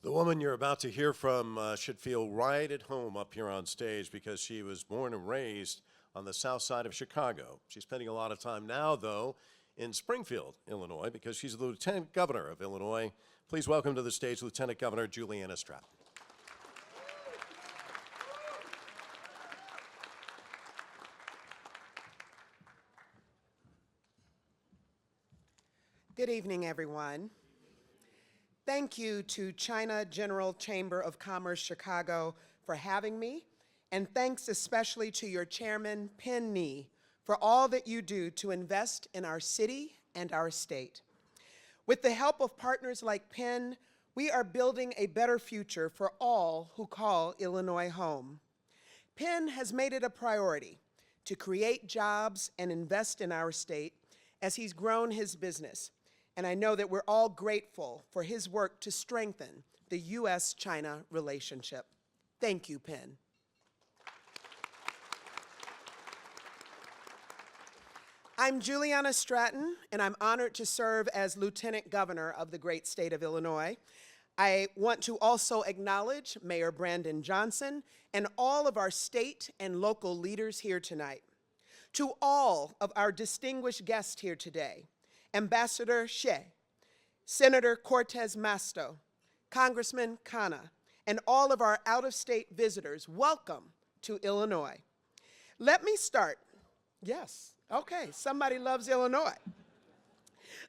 The woman you're about to hear from should feel right at home up here on stage because she was born and raised on the south side of Chicago. She's spending a lot of time now, though, in Springfield, Illinois, because she's the Lieutenant Governor of Illinois. Please welcome to the stage Lieutenant Governor Juliana Stratton. Good evening, everyone. Thank you to China General Chamber of Commerce Chicago for having me, and thanks especially to your chairman, Penn Nee, for all that you do to invest in our city and our state. With the help of partners like Penn, we are building a better future for all who call Illinois home. Penn has made it a priority to create jobs and invest in our state as he's grown his business. And I know that we're all grateful for his work to strengthen the U.S.-China relationship. Thank you, Penn. I'm Juliana Stratton, and I'm honored to serve as Lieutenant Governor of the great state of Illinois. I want to also acknowledge Mayor Brandon Johnson and all of our state and local leaders here tonight. To all of our distinguished guests here today, Ambassador Xie, Senator Cortez Masto, Congressman Khanna, and all of our out-of-state visitors, welcome to Illinois. Let me start. Yes, okay, somebody loves Illinois.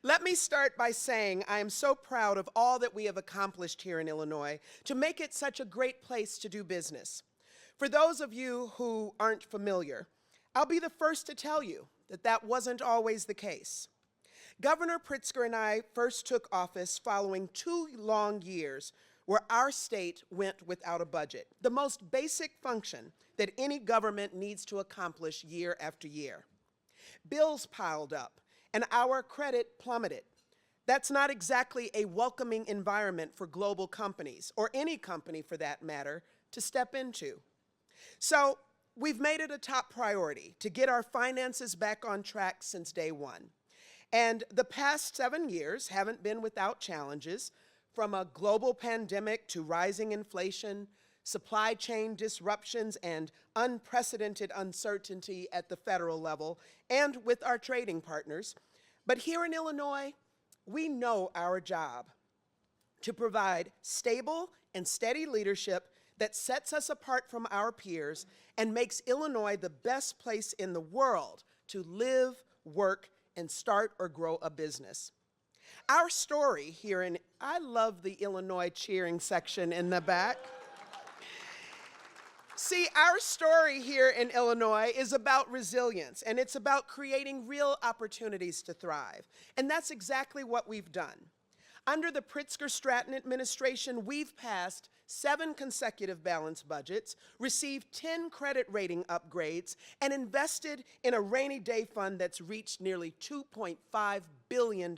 Let me start by saying I am so proud of all that we have accomplished here in Illinois to make it such a great place to do business. For those of you who aren't familiar, I'll be the first to tell you that that wasn't always the case. Governor Pritzker and I first took office following 2 long years where our state went without a budget, the most basic function that any government needs to accomplish year after year. Bills piled up and our credit plummeted. That's not exactly a welcoming environment for global companies, or any company for that matter, to step into. So we've made it a top priority to get our finances back on track since day one. And the past 7 years haven't been without challenges, from a global pandemic to rising inflation, supply chain disruptions, and unprecedented uncertainty at the federal level and with our trading partners. But here in Illinois, we know our job: to provide stable and steady leadership that sets us apart from our peers and makes Illinois the best place in the world to live, work, and start or grow a business. Our story here in, I love the Illinois cheering section in the back. See, our story here in Illinois is about resilience, and it's about creating real opportunities to thrive. And that's exactly what we've done. Under the Pritzker-Stratton administration, we've passed 7 consecutive balanced budgets, received 10 credit rating upgrades, and invested in a rainy day fund that's reached nearly $2.5 billion.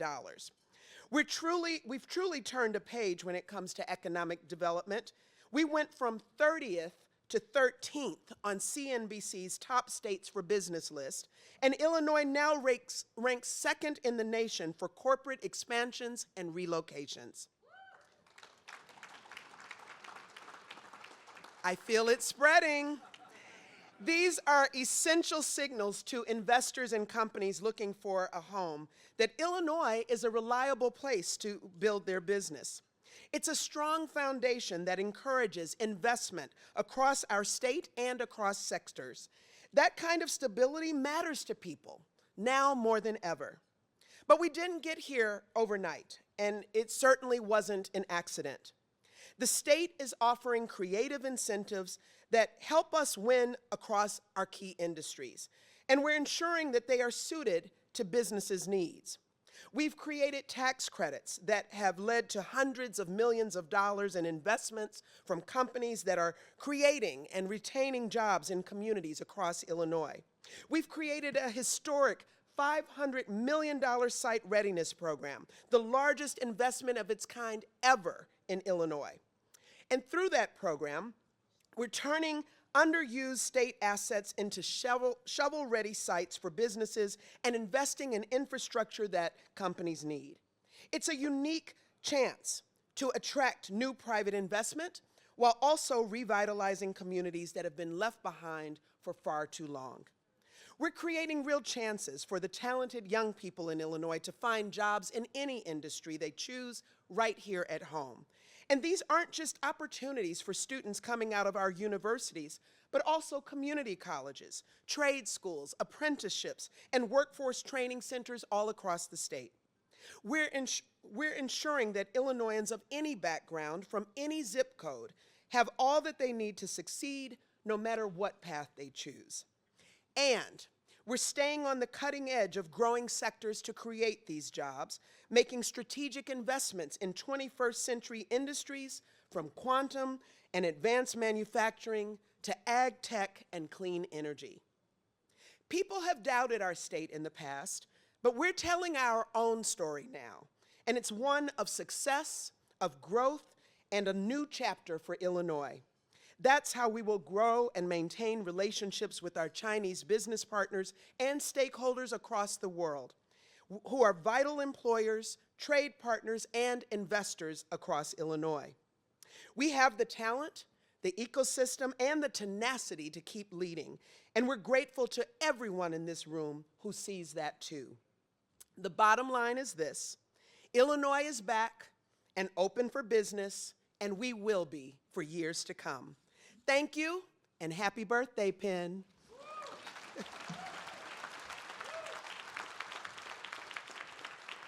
We've truly turned a page when it comes to economic development. We went from 30th to 13th on CNBC's top states for business list, and Illinois now ranks 2nd in the nation for corporate expansions and relocations. I feel it spreading. These are essential signals to investors and companies looking for a home that Illinois is a reliable place to build their business. It's a strong foundation that encourages investment across our state and across sectors. That kind of stability matters to people, now more than ever. But we didn't get here overnight, and it certainly wasn't an accident. The state is offering creative incentives that help us win across our key industries, and we're ensuring that they are suited to businesses' needs. We've created tax credits that have led to hundreds of millions of dollars in investments from companies that are creating and retaining jobs in communities across Illinois. We've created a historic $500 million site readiness program, the largest investment of its kind ever in Illinois. And through that program, we're turning underused state assets into shovel-ready sites for businesses and investing in infrastructure that companies need. It's a unique chance to attract new private investment while also revitalizing communities that have been left behind for far too long. We're creating real chances for the talented young people in Illinois to find jobs in any industry they choose right here at home. And these aren't just opportunities for students coming out of our universities, but also community colleges, trade schools, apprenticeships, and workforce training centers all across the state. We're ensuring that Illinoisans of any background, from any zip code, have all that they need to succeed, no matter what path they choose. And we're staying on the cutting edge of growing sectors to create these jobs, making strategic investments in 21st century industries, from quantum and advanced manufacturing to ag tech and clean energy. People have doubted our state in the past, but we're telling our own story now, and it's one of success, of growth, and a new chapter for Illinois. That's how we will grow and maintain relationships with our Chinese business partners and stakeholders across the world, who are vital employers, trade partners, and investors across Illinois. We have the talent, the ecosystem, and the tenacity to keep leading, and we're grateful to everyone in this room who sees that too. The bottom line is this: Illinois is back and open for business, and we will be for years to come. Thank you, and happy birthday, Penn.